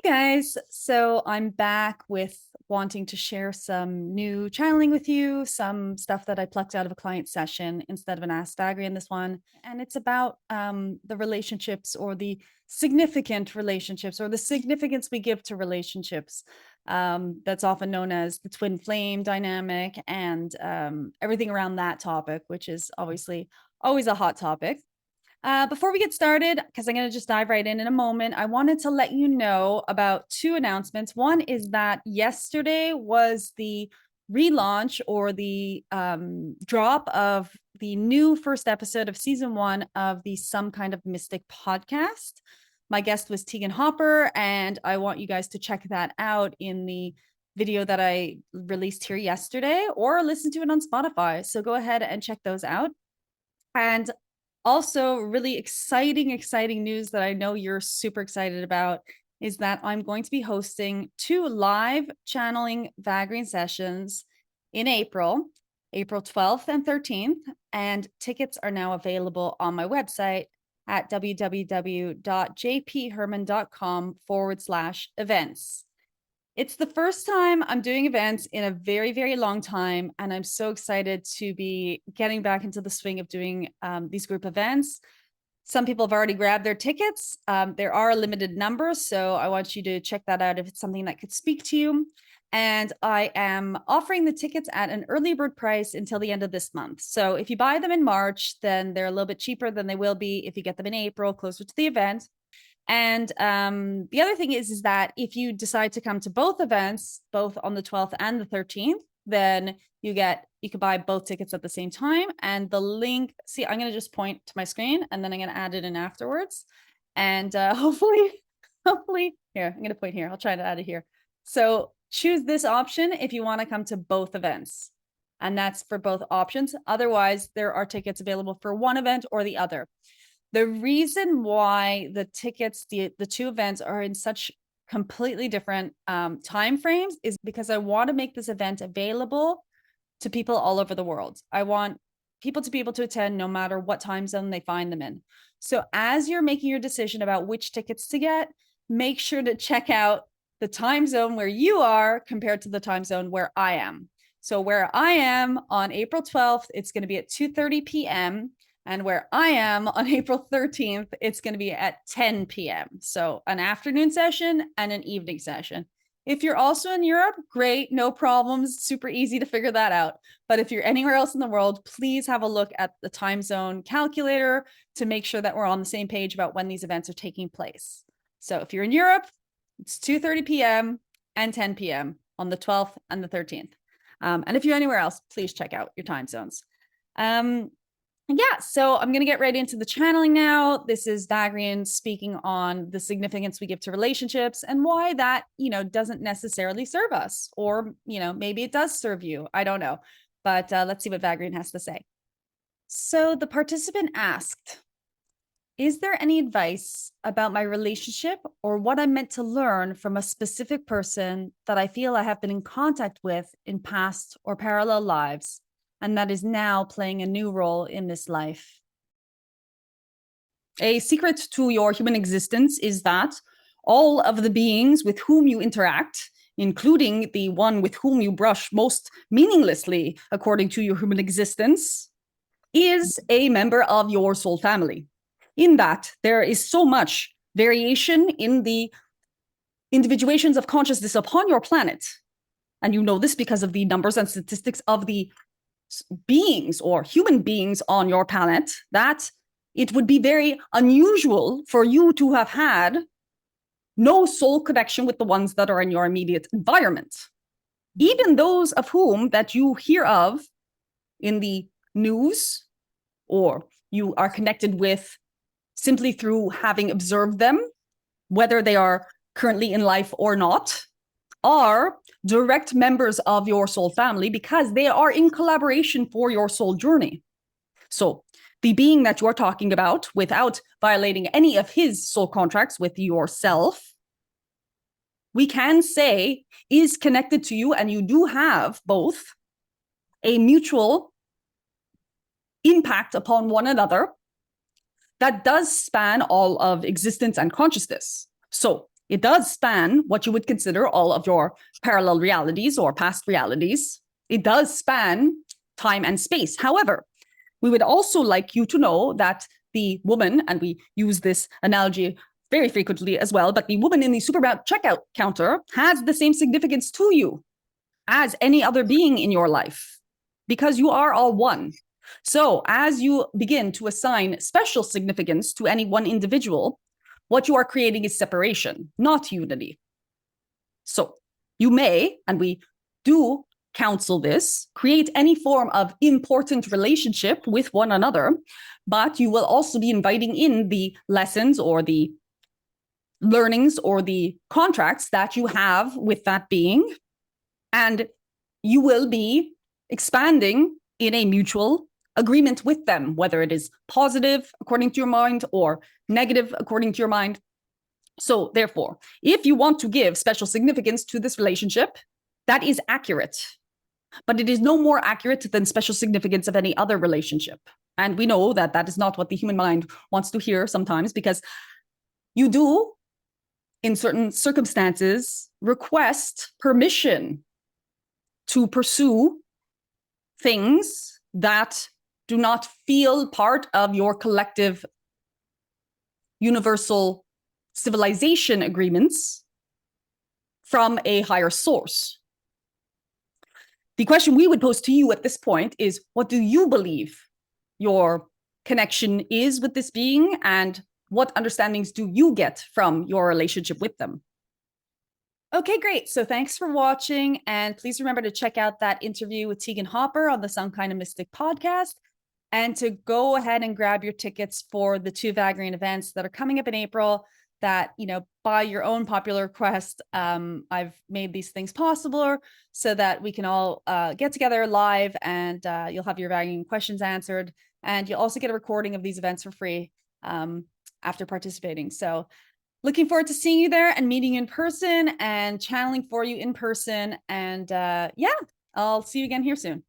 Hi guys, so I'm back with wanting to share some new channeling with you, some stuff that I plucked out of a client session instead of an Ask Vagrein in this one. And it's about the relationships or the significant relationships or the significance we give to relationships. That's often known as the twin flame dynamic and everything around that topic, which is obviously always a hot topic. Before we get started, because I'm going to just dive right in a moment, I wanted to let you know about two announcements. One is that yesterday was the relaunch or the drop of the new first episode of season 1 of the Some Kind of Mystic podcast. My guest was Tegan Hopper, and I want you guys to check that out in the video that I released here yesterday, or listen to it on Spotify. So go ahead and check those out. And also, really exciting news that I know you're super excited about is that I'm going to be hosting 2 live channeling Vagrein sessions in April 12th and 13th, and tickets are now available on my website at www.jpherman.com/events. It's the first time I'm doing events in a very long time, and I'm so excited to be getting back into the swing of doing these group events. Some people have already grabbed their tickets. There are a limited number, so I want you to check that out if it's something that could speak to you. And I am offering the tickets at an early bird price until the end of this month. So if you buy them in March, then they're a little bit cheaper than they will be if you get them in April, closer to the event. And the other thing is that if you decide to come to both events, both on the 12th and the 13th, then you could buy both tickets at the same time. And the link, see, I'm going to just point to my screen and then I'm going to add it in afterwards. And hopefully, here, I'm going to point here. I'll try to add it here. So choose this option if you want to come to both events. And that's for both options. Otherwise, there are tickets available for one event or the other. The reason why the tickets, the 2 events are in such completely different time frames is because I want to make this event available to people all over the world. I want people to be able to attend no matter what time zone they find them in. So as you're making your decision about which tickets to get, make sure to check out the time zone where you are compared to the time zone where I am. So where I am on April 12th, it's going to be at 2:30 p.m. And where I am on April 13th, it's going to be at 10 p.m. So an afternoon session and an evening session. If you're also in Europe, great, no problems, super easy to figure that out. But if you're anywhere else in the world, please have a look at the time zone calculator to make sure that we're on the same page about when these events are taking place. So if you're in Europe, it's 2:30 p.m. and 10 p.m. on the 12th and the 13th. And if you're anywhere else, please check out your time zones. Yeah, so I'm going to get right into the channeling now. This is Vagrein speaking on the significance we give to relationships and why that, doesn't necessarily serve us, or, maybe it does serve you. I don't know, but let's see what Vagrein has to say. So the participant asked, is there any advice about my relationship or what I'm meant to learn from a specific person that I feel I have been in contact with in past or parallel lives, and that is now playing a new role in this life? A secret to your human existence is that all of the beings with whom you interact, including the one with whom you brush most meaninglessly according to your human existence, is a member of your soul family. In that, there is so much variation in the individuations of consciousness upon your planet. And you know this because of the numbers and statistics of the beings or human beings on your planet, that it would be very unusual for you to have had no soul connection with the ones that are in your immediate environment. Even those of whom that you hear of in the news or you are connected with simply through having observed them, whether they are currently in life or not, are direct members of your soul family because they are in collaboration for your soul journey. So the being that you're talking about, without violating any of his soul contracts with yourself, we can say is connected to you, and you do have both a mutual impact upon one another that does span all of existence and consciousness. So It does span what you would consider all of your parallel realities or past realities. It does span time and space. However, we would also like you to know that the woman, and we use this analogy very frequently as well, but the woman in the supermarket checkout counter has the same significance to you as any other being in your life, because you are all one. So as you begin to assign special significance to any one individual, what you are creating is separation, not unity. So you may, and we do counsel this, create any form of important relationship with one another, but you will also be inviting in the lessons or the learnings or the contracts that you have with that being, and you will be expanding in a mutual agreement with them, whether it is positive according to your mind or negative according to your mind. So therefore, if you want to give special significance to this relationship, that is accurate, but it is no more accurate than special significance of any other relationship. And we know that that is not what the human mind wants to hear sometimes, because you do, in certain circumstances, request permission to pursue things that do not feel part of your collective universal civilization agreements from a higher source. The question we would pose to you at this point is, what do you believe your connection is with this being, and what understandings do you get from your relationship with them? Okay, great. So thanks for watching. And please remember to check out that interview with Tegan Hopper on the Some Kind of Mystic podcast, and to go ahead and grab your tickets for the 2 Vagrein events that are coming up in April that, you know, by your own popular request, I've made these things possible so that we can all get together live, and you'll have your Vagrein questions answered. And you'll also get a recording of these events for free after participating. So looking forward to seeing you there and meeting you in person and channeling for you in person. And yeah, I'll see you again here soon.